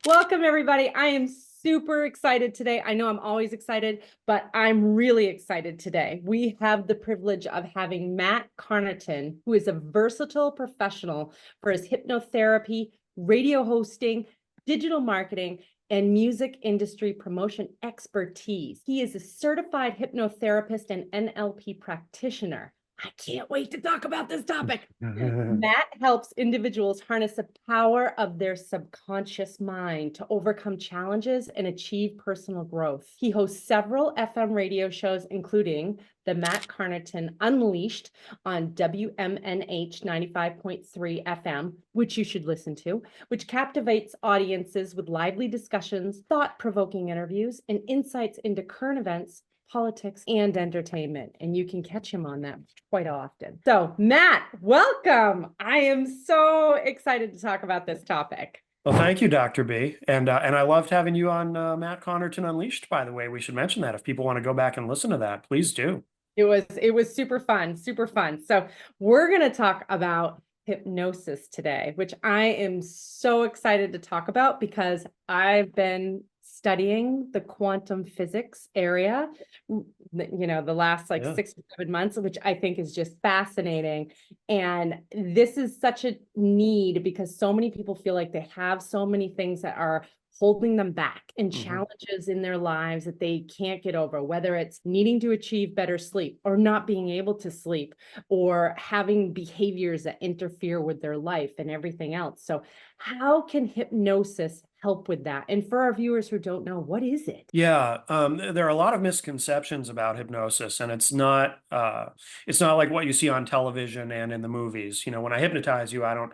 Welcome, everybody. I am super excited today. I know I'm always excited, but I'm really excited today. We have the privilege of having Matt Connarton, who is a versatile professional for his hypnotherapy, radio hosting, digital marketing, and music industry promotion expertise. He is a certified hypnotherapist and NLP practitioner. I can't wait to talk about this topic. Matt helps individuals harness the power of their subconscious mind to overcome challenges and achieve personal growth. He hosts several FM radio shows, including the Matt Connarton Unleashed on WMNH 95.3 FM, which you should listen to, which captivates audiences with lively discussions, thought-provoking interviews, and insights into current events, politics, and entertainment. And you can catch him on that quite often. So Matt, welcome. I am so excited to talk about this topic. Well, thank you, Dr. B. And I loved having you on Matt Connarton Unleashed, by the way. We should mention that if people want to go back and listen to that, please do. It was super fun, super fun. So we're going to talk about hypnosis today, which I am so excited to talk about because I've been studying the quantum physics area, the last 6 to 7 months, which I think is just fascinating. And this is such a need because so many people feel like they have so many things that are holding them back and challenges in their lives that they can't get over, whether it's needing to achieve better sleep or not being able to sleep or having behaviors that interfere with their life and everything else. So how can hypnosis help with that? And for our viewers who don't know, what is it? Yeah, there are a lot of misconceptions about hypnosis, and it's not like what you see on television and in the movies. When I hypnotize you, I don't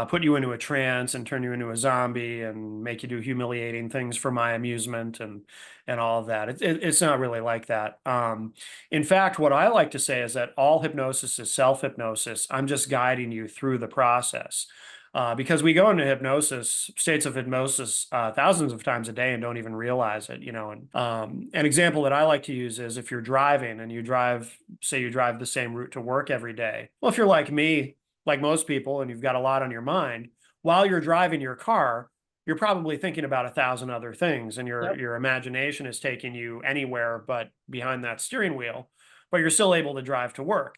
put you into a trance and turn you into a zombie and make you do humiliating things for my amusement and all of that. It's not really like that. In fact, what I like to say is that all hypnosis is self-hypnosis. I'm just guiding you through the process. Because we go into states of hypnosis, thousands of times a day and don't even realize it, And an example that I like to use is if you're driving and say you drive the same route to work every day. Well, if you're like me, like most people, and you've got a lot on your mind, while you're driving your car, you're probably thinking about 1,000 other things, and your imagination is taking you anywhere but behind that steering wheel. But you're still able to drive to work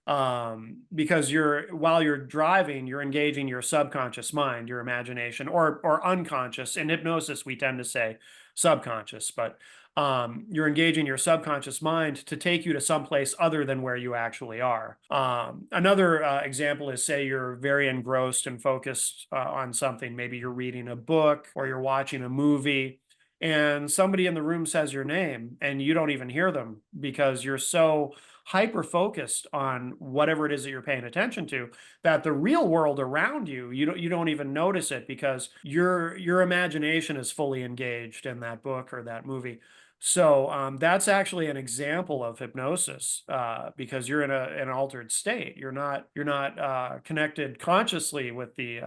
because while you're driving, you're engaging your subconscious mind, your imagination, or unconscious. In hypnosis, we tend to say subconscious, but you're engaging your subconscious mind to take you to someplace other than where you actually are. Another example is, say you're very engrossed and focused on something. Maybe you're reading a book or you're watching a movie, and somebody in the room says your name and you don't even hear them because you're so hyper focused on whatever it is that you're paying attention to that the real world around you don't even notice it because your imagination is fully engaged in that book or that movie. So that's actually an example of hypnosis because you're in an altered state. You're not connected consciously with the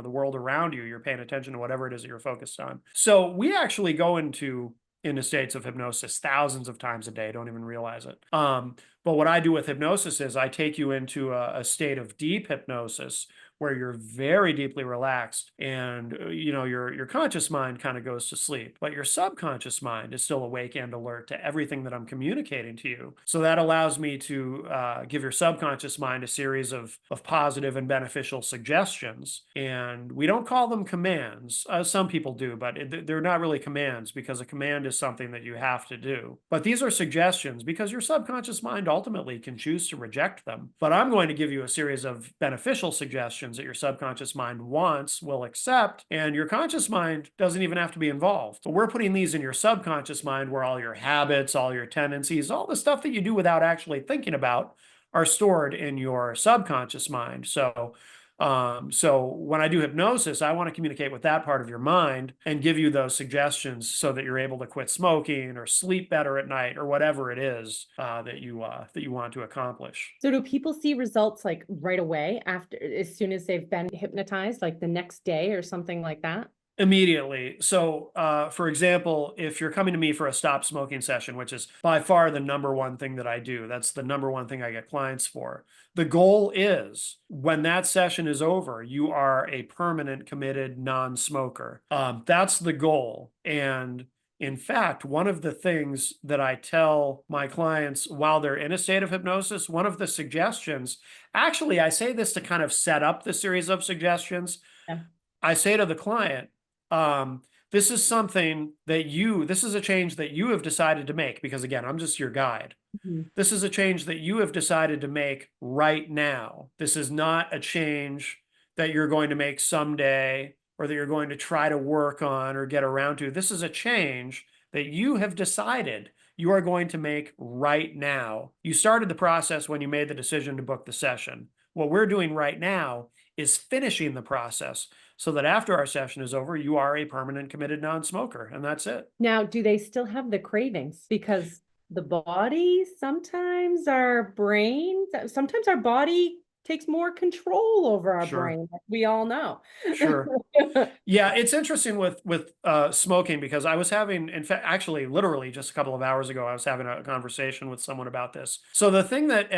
world around you. You're paying attention to whatever it is that you're focused on. So we actually go into states of hypnosis thousands of times a day, don't even realize it. But what I do with hypnosis is I take you into a state of deep hypnosis where you're very deeply relaxed and your conscious mind kind of goes to sleep, but your subconscious mind is still awake and alert to everything that I'm communicating to you. So that allows me to give your subconscious mind a series of positive and beneficial suggestions. And we don't call them commands. Some people do, but they're not really commands because a command is something that you have to do. But these are suggestions because your subconscious mind ultimately can choose to reject them. But I'm going to give you a series of beneficial suggestions that your subconscious mind will accept, and your conscious mind doesn't even have to be involved. But we're putting these in your subconscious mind where all your habits, all your tendencies, all the stuff that you do without actually thinking about are stored in your subconscious mind. So when I do hypnosis, I want to communicate with that part of your mind and give you those suggestions so that you're able to quit smoking or sleep better at night or whatever it is that you want to accomplish. So do people see results like right away as soon as they've been hypnotized, like the next day or something like that? Immediately. So, for example, if you're coming to me for a stop smoking session, which is by far the number one thing that I do, that's the number one thing I get clients for. The goal is when that session is over, you are a permanent committed non-smoker. That's the goal. And in fact, one of the things that I tell my clients while they're in a state of hypnosis, one of the suggestions, actually, I say this to kind of set up the series of suggestions. Yeah. I say to the client, this is something that this is a change that you have decided to make, because again, I'm just your guide. Mhm. This is a change that you have decided to make right now. This is not a change that you're going to make someday or that you're going to try to work on or get around to. This is a change that you have decided you are going to make right now. You started the process when you made the decision to book the session. What we're doing right now is finishing the process so that after our session is over, you are a permanent committed non-smoker, and that's it. Now, do they still have the cravings? Because the body, sometimes our brain, sometimes our body takes more control over our Sure. brain. We all know. Sure. Yeah, it's interesting with smoking, because I was having, in fact, actually, literally just a couple of hours ago, I was having a conversation with someone about this. So the thing that,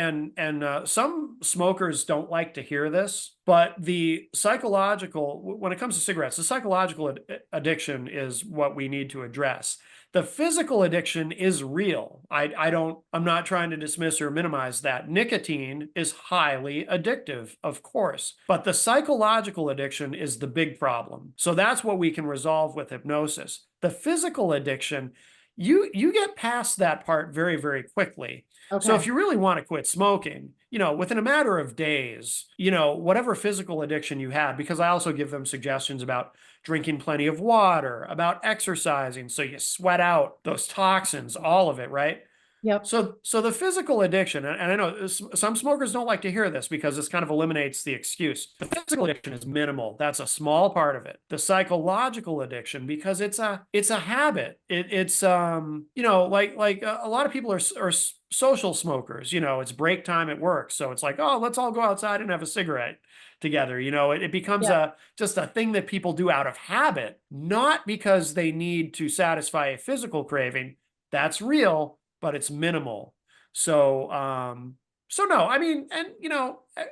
some smokers don't like to hear this, but the psychological, when it comes to cigarettes, the psychological addiction is what we need to address. The physical addiction is real. I'm not trying to dismiss or minimize that. Nicotine is highly addictive, of course, but the psychological addiction is the big problem. So that's what we can resolve with hypnosis. The physical addiction, you get past that part very, very quickly. So Okay. if you really want to quit smoking, within a matter of days, whatever physical addiction you had, because I also give them suggestions about drinking plenty of water, about exercising so you sweat out those toxins, all of it, right? Yep. So the physical addiction, and I know some smokers don't like to hear this because this kind of eliminates the excuse. The physical addiction is minimal. That's a small part of it. The psychological addiction, because it's a habit. It's like a lot of people are social smokers. It's break time at work, so it's like, oh, let's all go outside and have a cigarette together. It becomes Yep. just a thing that people do out of habit, not because they need to satisfy a physical craving. That's real, but it's minimal. So no, I mean, and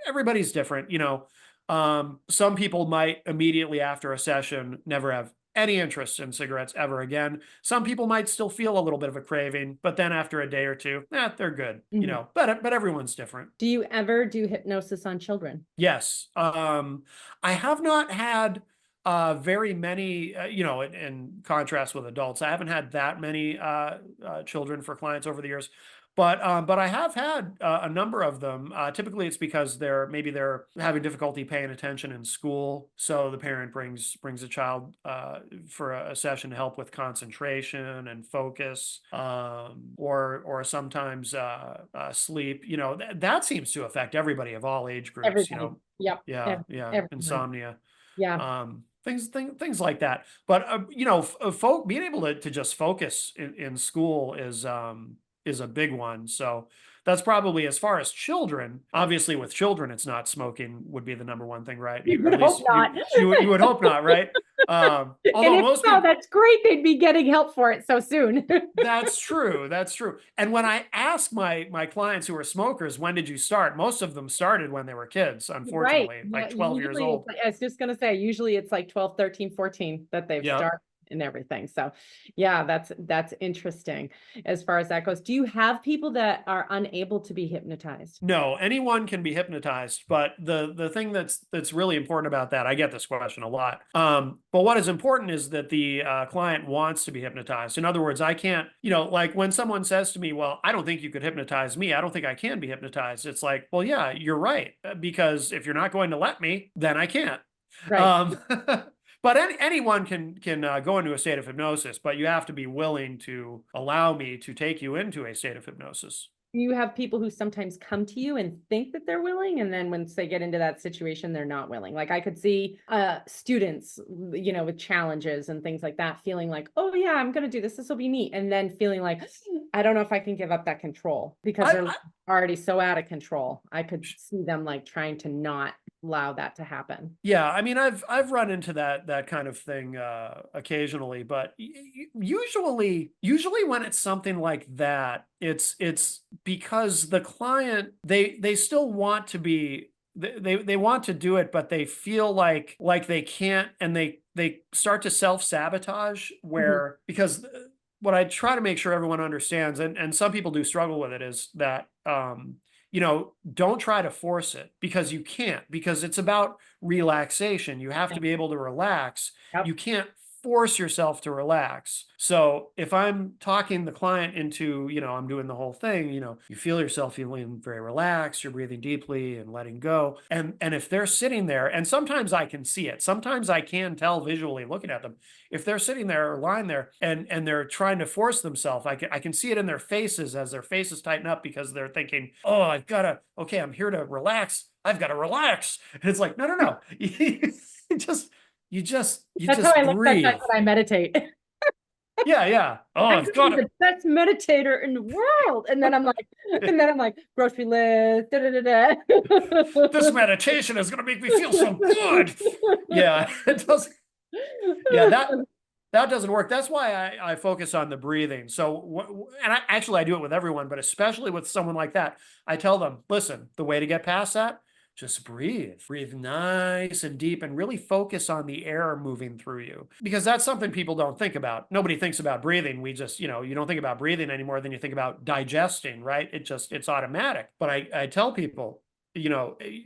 everybody's different. Some people might immediately after a session never have any interest in cigarettes ever again. Some people might still feel a little bit of a craving, but then after a day or two, they're good. Mhm. But everyone's different. Do you ever do hypnosis on children? Yes. I have not had very many, in contrast with adults, I haven't had that many children for clients over the years, but I have had a number of them. Typically, it's because maybe they're having difficulty paying attention in school, so the parent brings a child for a session to help with concentration and focus, or sometimes sleep. That seems to affect everybody of all age groups. Everybody. Yep. Yeah, Everyone. insomnia, Yeah. things like that. But folk being able to just focus in school is a big one. So that's probably, as far as children. Obviously, with children, it's not smoking would be the number one thing, right? You Or would at hope least not. you would hope not, right? And Although if most so, people. that's great. They'd be getting help for it so soon. That's true. That's true. And when I ask my clients who are smokers, when did you start? Most of them started when they were kids, Right. unfortunately, Yeah, like 12 years usually old. I was just gonna say, usually it's like 12, 13, 14 that they've Yeah. started and everything. So yeah, that's interesting as far as that goes. Do you have people that are unable to be hypnotized? No, anyone can be hypnotized, but the thing that's really important about that, I get this question a lot. But what is important is that the client wants to be hypnotized. In other words, I can't, like when someone says to me, "Well, I don't think you could hypnotize me. I don't think I can be hypnotized." It's like, well, yeah, you're right, because if you're not going to let me, then I can't. Right. Um, but anyone can go into a state of hypnosis, but you have to be willing to allow me to take you into a state of hypnosis. You have people who sometimes come to you and think that they're willing, and then once they get into that situation, they're not willing. Like I could see students, with challenges and things like that, feeling like, oh yeah, I'm gonna do this. This will be neat. And then feeling like, I don't know if I can give up that control because they're I, already so out of control. I could see them like trying to not allow that to happen. Yeah, I mean, I've run into that kind of thing occasionally, but usually when it's something like that, it's because the client, they still want to be, they want to do it, but they feel like they can't, and they start to self-sabotage, Mhm. where, because what I try to make sure everyone understands, and some people do struggle with it, is that don't try to force it, because you can't, because it's about relaxation. You have to be able to relax. Yep. You can't force yourself to relax. So if I'm talking the client into, I'm doing the whole thing, you feel yourself feeling very relaxed, you're breathing deeply and letting go. And if they're sitting there, and sometimes I can see it, sometimes I can tell visually looking at them, if they're sitting there or lying there and they're trying to force themselves, I can see it in their faces, as their faces tighten up, because they're thinking, oh, okay, I'm here to relax. I've got to relax. And it's like, no, no, no. You just, you That's how just I look breathe. sometimes when I meditate. Yeah, yeah. Oh, I'm I've gonna got be to. the best meditator in the world. And then I'm like, grocery list, da da da This da. meditation is going to make me feel so good. Yeah, it does. Yeah, that doesn't work. That's why I focus on the breathing. So, and I do it with everyone, but especially with someone like that, I tell them, listen, the way to get past that, just breathe nice and deep, and really focus on the air moving through you, because that's something people don't think about. Nobody thinks about breathing. We just, you don't think about breathing any more than you think about digesting, right? It's automatic. But I tell people,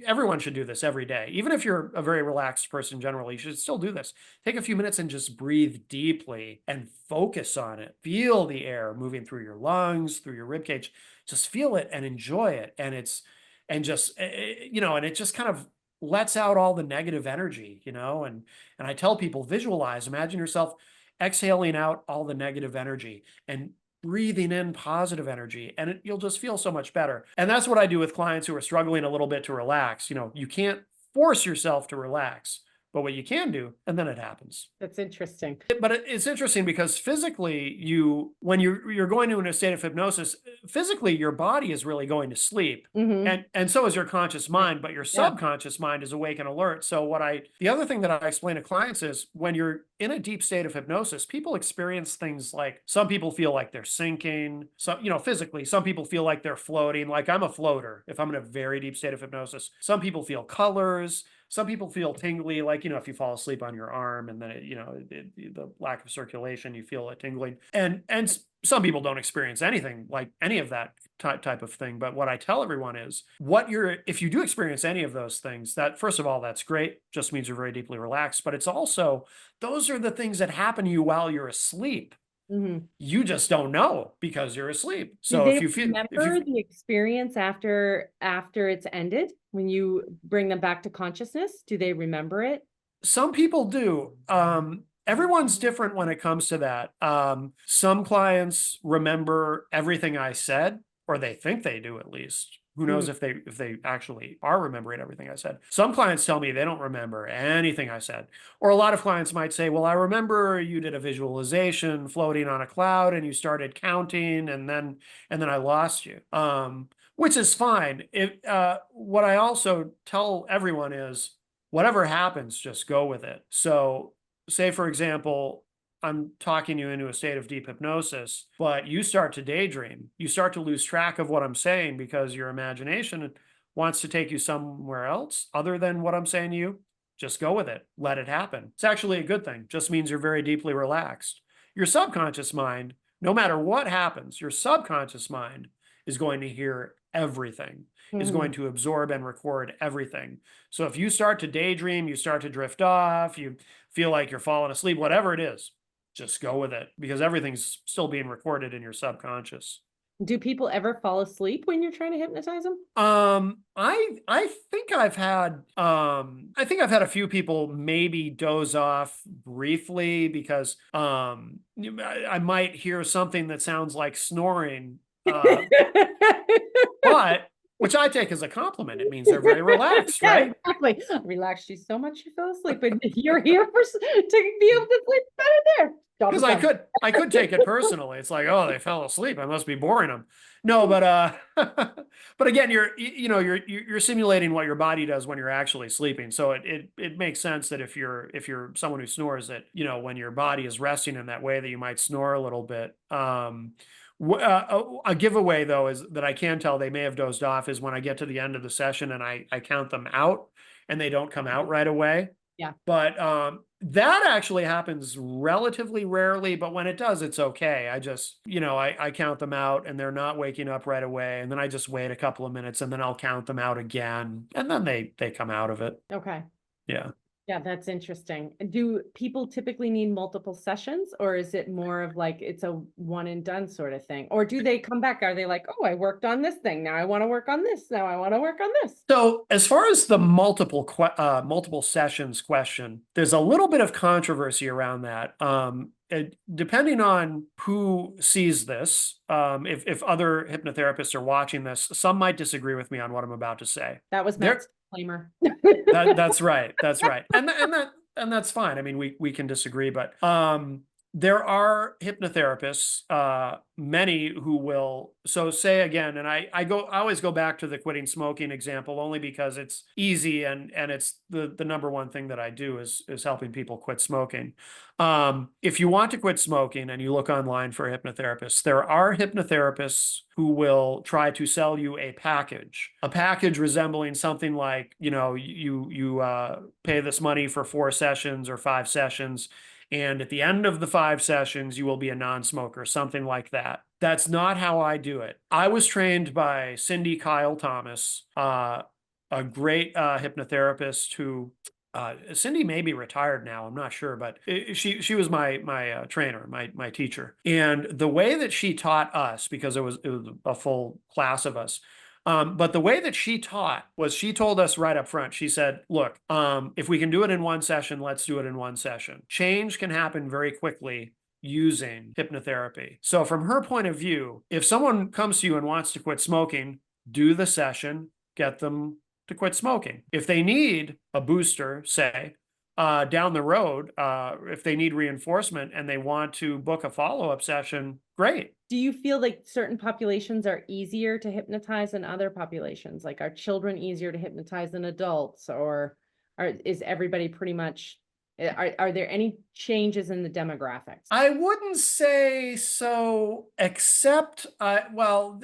everyone should do this every day. Even if you're a very relaxed person generally, you should still do this. Take a few minutes and just breathe deeply and focus on it. Feel the air moving through your lungs, through your rib cage. Just feel it and enjoy it. And it just kind of lets out all the negative energy, and I tell people, visualize, imagine yourself exhaling out all the negative energy and breathing in positive energy, and you'll just feel so much better. And that's what I do with clients who are struggling a little bit to relax. You can't force yourself to relax, but what you can do, and then it happens. That's interesting. But it's interesting, because physically, when you're going into a state of hypnosis, physically your body is really going to sleep. Hmm. And so is your conscious mind, but your Yeah. subconscious mind is awake and alert. So the other thing that I explain to clients is, when you're in a deep state of hypnosis, people experience things like, some people feel like they're sinking. So, physically, some people feel like they're floating. Like, I'm a floater if I'm in a very deep state of hypnosis. Some people feel colors. Some people feel tingly, like, if you fall asleep on your arm, and then the lack of circulation, you feel it tingling. And some people don't experience anything like any of that type of thing. But what I tell everyone is, if you do experience any of those things, that, first of all, that's great, just means you're very deeply relaxed. But it's also, those are the things that happen to you while you're asleep. Hmm. You just don't know because you're asleep. Do So they if you remember the experience after it's ended? When you bring them back to consciousness, do they remember it? Some people do. Everyone's different when it comes to that. Some clients remember everything I said, or they think they do, at least. Who knows Mm. if they actually are remembering everything I said. Some clients tell me they don't remember anything I said. Or a lot of clients might say, well, I remember you did a visualization floating on a cloud, and you started counting, and then I lost you. Which is fine. What I also tell everyone is, whatever happens, just go with it. So, say, for example, I'm talking you into a state of deep hypnosis, but you start to daydream. You start to lose track of what I'm saying, because your imagination wants to take you somewhere else other than what I'm saying to you. Just go with it. Let it happen. It's actually a good thing. Just means you're very deeply relaxed. Your subconscious mind, no matter what happens, your subconscious mind is going to hear everything, is Mhm. going to absorb and record everything. So if you start to daydream, you start to drift off, you feel like you're falling asleep, whatever it is, just go with it, because everything's still being recorded in your subconscious. Do people ever fall asleep when you're trying to hypnotize them? I think I've had a few people maybe doze off briefly, because I might hear something that sounds like snoring. But which I take as a compliment. It means they're very relaxed, Yeah, right? exactly. Relax you so much you fell asleep, and you're here to be able to sleep better there. Job Because is done. I could take it personally. It's like, oh, they fell asleep. I must be boring them. No, but but again, you're simulating what your body does when you're actually sleeping. So it makes sense that if you're someone who snores, that when your body is resting in that way, that you might snore a little bit. A giveaway though is that I can tell they may have dozed off is when I get to the end of the session and I count them out and they don't come out right away. Yeah. But that actually happens relatively rarely, but when it does, it's okay. I just, I count them out and they're not waking up right away. And then I just wait a couple of minutes and then I'll count them out again. And then they come out of it. Okay. Yeah. Yeah, that's interesting. Do people typically need multiple sessions, or is it more of like it's a one and done sort of thing? Or do they come back? Are they like, oh, I worked on this thing. Now I want to work on this. Now I want to work on this. So as far as the multiple sessions question, there's a little bit of controversy around that. Depending on who sees this, if other hypnotherapists are watching this, some might disagree with me on what I'm about to say. That was Matt's disclaimer. That's right. That's right. And that's fine. I mean, we can disagree, but there are hypnotherapists, many who will, so say again, and I always go back to the quitting smoking example only because it's easy and it's the number one thing that I do is helping people quit smoking. If you want to quit smoking and you look online for hypnotherapists, there are hypnotherapists who will try to sell you a package resembling something like, you pay this money for 4 sessions or 5 sessions. And at the end of the 5 sessions, you will be a non-smoker, something like that. That's not how I do it. I was trained by Cindy Kyle Thomas, a great hypnotherapist who Cindy may be retired now. I'm not sure, but she was my trainer, my teacher. And the way that she taught us, because it was a full class of us, but the way that she taught was she told us right up front, she said, look, if we can do it in 1 session, let's do it in 1 session. Change can happen very quickly using hypnotherapy. So from her point of view, if someone comes to you and wants to quit smoking, do the session, get them to quit smoking. If they need a booster, say, down the road, if they need reinforcement and they want to book a follow-up session, great. Do you feel like certain populations are easier to hypnotize than other populations? Like, are children easier to hypnotize than adults, or is everybody pretty much, are there any changes in the demographics? I wouldn't say so, except, well,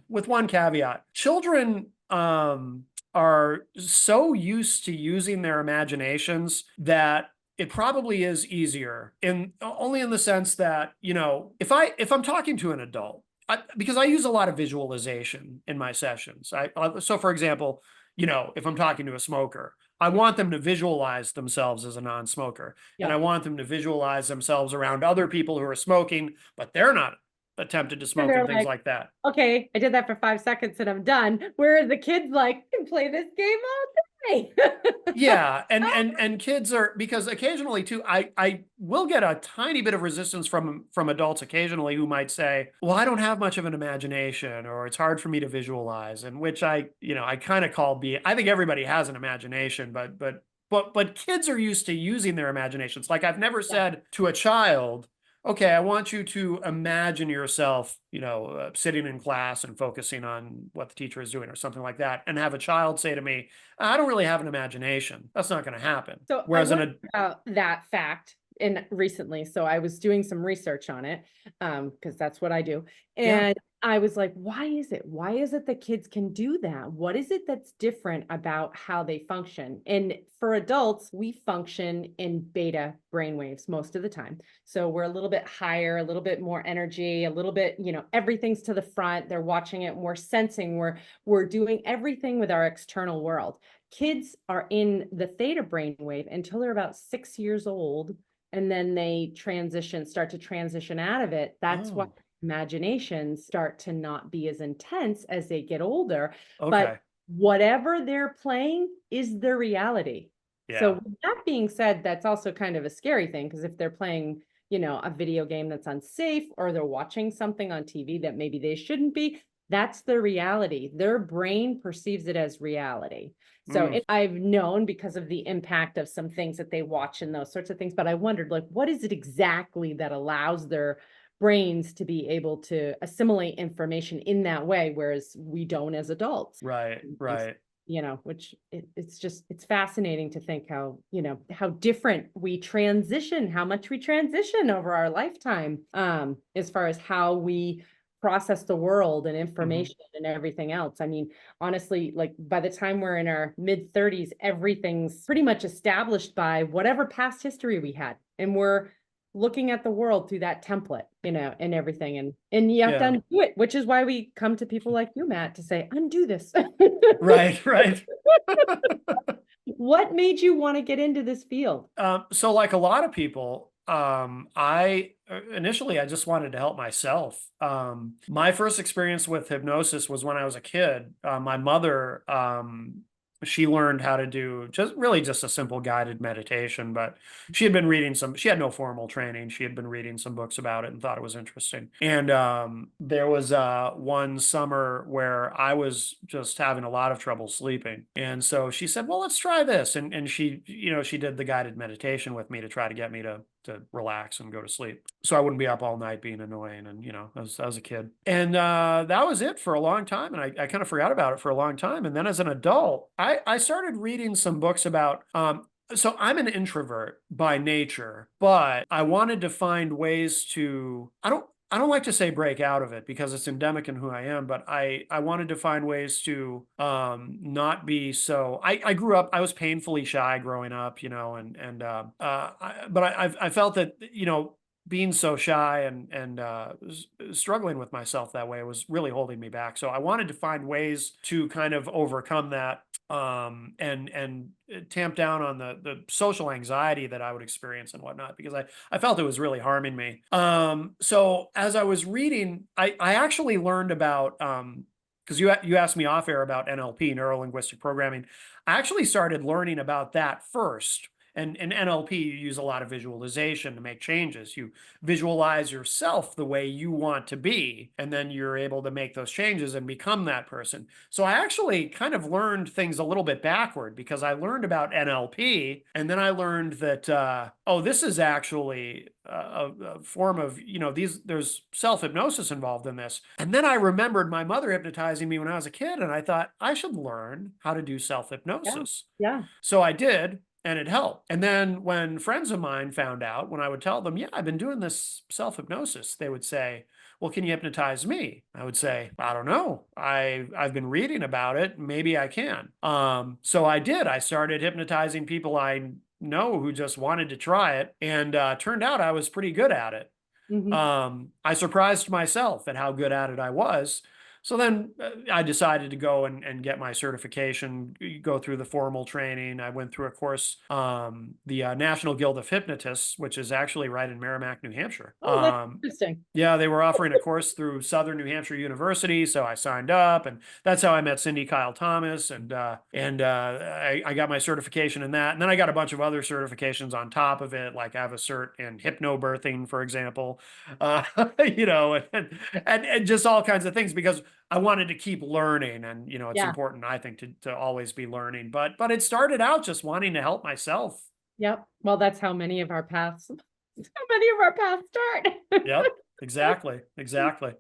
with one caveat. Children are so used to using their imaginations that it probably is easier, only in the sense that, if I'm talking to an adult, because I use a lot of visualization in my sessions. So for example, if I'm talking to a smoker, I want them to visualize themselves as a non-smoker. Yeah. And I want them to visualize themselves around other people who are smoking, but they're not attempted to smoke and things like that. Okay, I did that for 5 seconds and I'm done. Where the kids can play this game all day. Yeah, and kids are, because occasionally too, I will get a tiny bit of resistance from adults occasionally who might say, well, I don't have much of an imagination, or it's hard for me to visualize, and which I kind of call I think everybody has an imagination, but kids are used to using their imaginations. Like, I've never said to a child, okay, I want you to imagine yourself, sitting in class and focusing on what the teacher is doing or something like that, and have a child say to me, I don't really have an imagination. That's not going to happen. So whereas I learned about that fact recently, so I was doing some research on it, because that's what I do. And I was like, why is it that kids can do that? What is it that's different about how they function? And for adults, we function in beta brainwaves most of the time. So we're a little bit higher, a little bit more energy, a little bit, everything's to the front. They're watching it, we're sensing, we're doing everything with our external world. Kids are in the theta brainwave until they're about 6 years old, and then they start to transition out of it. That's why imaginations start to not be as intense as they get older. Okay. But whatever they're playing is their reality. Yeah. So with that being said, that's also kind of a scary thing, because if they're playing, a video game that's unsafe, or they're watching something on TV that maybe they shouldn't be, that's the reality. Their brain perceives it as reality. So Mm, I've known because of the impact of some things that they watch and those sorts of things, but I wondered, like, what is it exactly that allows their brains to be able to assimilate information in that way, whereas we don't as adults? right, right. Which it's fascinating to think how, how different we transition, how much we transition over our lifetime, as far as how we process the world and Mhm. information and everything else. I mean, honestly, like by the time we're in our mid 30s, everything's pretty much established by whatever past history we had. And we're looking at the world through that template, and everything. And you have to Yeah, undo it, which is why we come to people like you, Matt, to say, undo this. right, right. What made you want to get into this field? So like a lot of people, I initially I just wanted to help myself. My first experience with hypnosis was when I was a kid. My mother, she learned how to do just a simple guided meditation, but she had no formal training. She had been reading some books about it and thought it was interesting. And there was one summer where I was just having a lot of trouble sleeping. And so she said, well, let's try this. And she, she did the guided meditation with me to try to get me to relax and go to sleep. So I wouldn't be up all night being annoying. And, I was a kid. And that was it for a long time. And I kind of forgot about it for a long time. And then as an adult, I started reading some books about, so I'm an introvert by nature, but I wanted to find ways to, I don't like to say break out of it because it's endemic in who I am, but I wanted to find ways to not be so. I grew up. I was painfully shy growing up, but I felt that being so shy and struggling with myself that way was really holding me back. So I wanted to find ways to kind of overcome that and tamp down on the social anxiety that I would experience and whatnot, because I felt it was really harming me. So as I was reading, I actually learned about, because you asked me off air about NLP, neuro linguistic programming. I actually started learning about that first. And in NLP, you use a lot of visualization to make changes. You visualize yourself the way you want to be, and then you're able to make those changes and become that person. So I actually kind of learned things a little bit backward, because I learned about NLP, and then I learned that, this is actually a form of, there's self-hypnosis involved in this. And then I remembered my mother hypnotizing me when I was a kid, and I thought I should learn how to do Yeah. self-hypnosis. Yeah. So I did, and it helped. And then when friends of mine found out, when I would tell them, yeah, I've been doing this self-hypnosis, they would say, well, can you hypnotize me? I would say, I don't know. I've been reading about it. Maybe I can. So I did. I started hypnotizing people I know who just wanted to try it, and turned out I was pretty good at it. Hmm. I surprised myself at how good at it I was. So then I decided to go and get my certification, go through the formal training. I went through a course, the National Guild of Hypnotists, which is actually right in Merrimack, New Hampshire. Oh, that's interesting. Yeah, they were offering a course through Southern New Hampshire University, so I signed up, and that's how I met Cindy Kyle Thomas, and I got my certification in that, and then I got a bunch of other certifications on top of it, like I have a cert in hypnobirthing, for example, uh, and just all kinds of things, because I wanted to keep learning, and it's Yeah. important, I think, to always be learning. But it started out just wanting to help myself. Yep. Well, that's how many of our paths, start. Yep, exactly, exactly.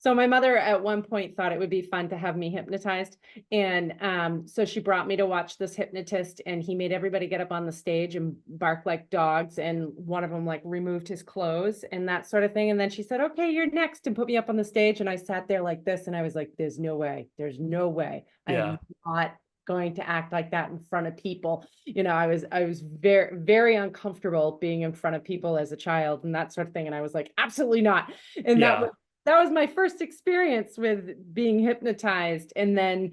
So my mother at one point thought it would be fun to have me hypnotized. And so she brought me to watch this hypnotist, and he made everybody get up on the stage and bark like dogs. And one of them like removed his clothes and that sort of thing. And then she said, okay, you're next, and put me up on the stage. And I sat there like this, and I was like, there's no way. There's no way. I Yeah, am not going to act like that in front of people. I was very, very uncomfortable being in front of people as a child and that sort of thing. And I was like, absolutely not. And yeah. that was my first experience with being hypnotized. And then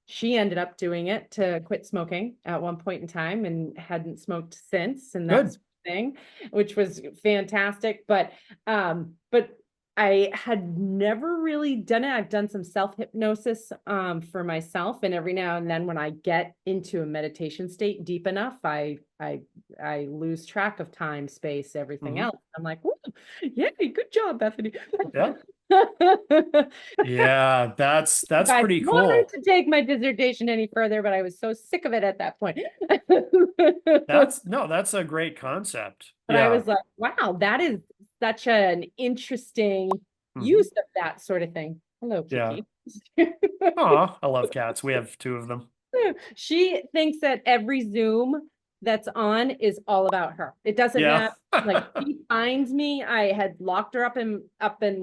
she ended up doing it to quit smoking at one point in time and hadn't smoked since, and that Good. sort of thing, which was fantastic. But I had never really done it. I've done some self-hypnosis for myself, and every now and then when I get into a meditation state deep enough, I lose track of time, space, everything Hmm. else. I'm like, "Woo, yay, good job, Bethany." Yeah. Yeah, that's I pretty wanted cool. to take my dissertation any further, but I was so sick of it at that point. That's no, that's a great concept. But I Yeah. was like, wow, that is such an interesting Hmm. use of that sort of thing. Hello, Yeah. Kiki. Oh, I love cats. We have two of them. She thinks that every Zoom that's on is all about her. It doesn't Yeah. matter. Like she finds me. I had locked her up in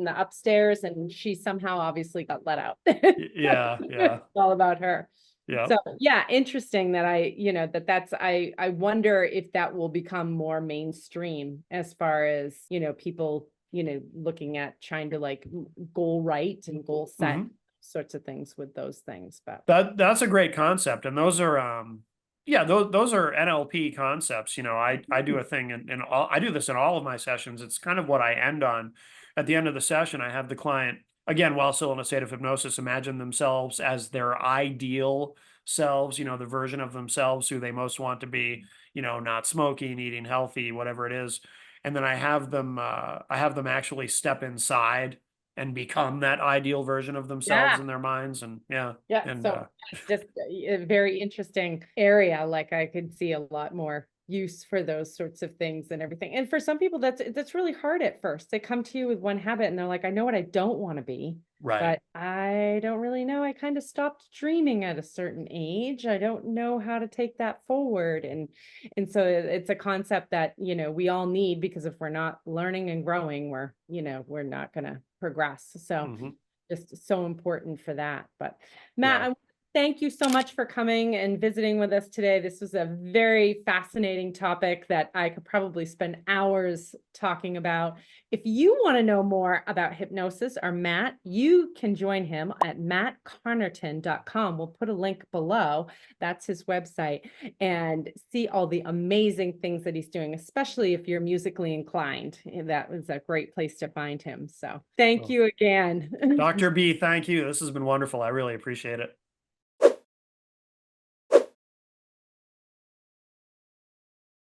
the upstairs, and she somehow obviously got let out. Yeah, yeah, It's all about her. yeah. So yeah, interesting that I wonder if that will become more mainstream as far as, people, looking at trying to like goal write and goal set Hmm. sorts of things with those things. But That's a great concept. And those are yeah, those are NLP concepts. I do a thing in all I do this in all of my sessions. It's kind of what I end on. At the end of the session, I have the client, again, while still in a state of hypnosis, imagine themselves as their ideal selves, the version of themselves who they most want to be, not smoking, eating healthy, whatever it is. And then I have them actually step inside and become that ideal version of themselves yeah, in their minds. And yeah. yeah. And So it's just a very interesting area. Like I could see a lot more use for those sorts of things and everything. And for some people, that's really hard at first. They come to you with one habit and they're like, I know what I don't want to be, right. but I don't really know. I kind of stopped dreaming at a certain age. I don't know how to take that forward. And so it's a concept that, we all need, because if we're not learning and growing, we're not gonna progress. So Hmm. just so important for that. But Matt, Yeah. I thank you so much for coming and visiting with us today. This was a very fascinating topic that I could probably spend hours talking about. If you want to know more about hypnosis or Matt, you can join him at mattconarton.com. We'll put a link below. That's his website, and see all the amazing things that he's doing, especially if you're musically inclined. That was a great place to find him. So thank Well, you again. Dr. B, thank you. This has been wonderful. I really appreciate it.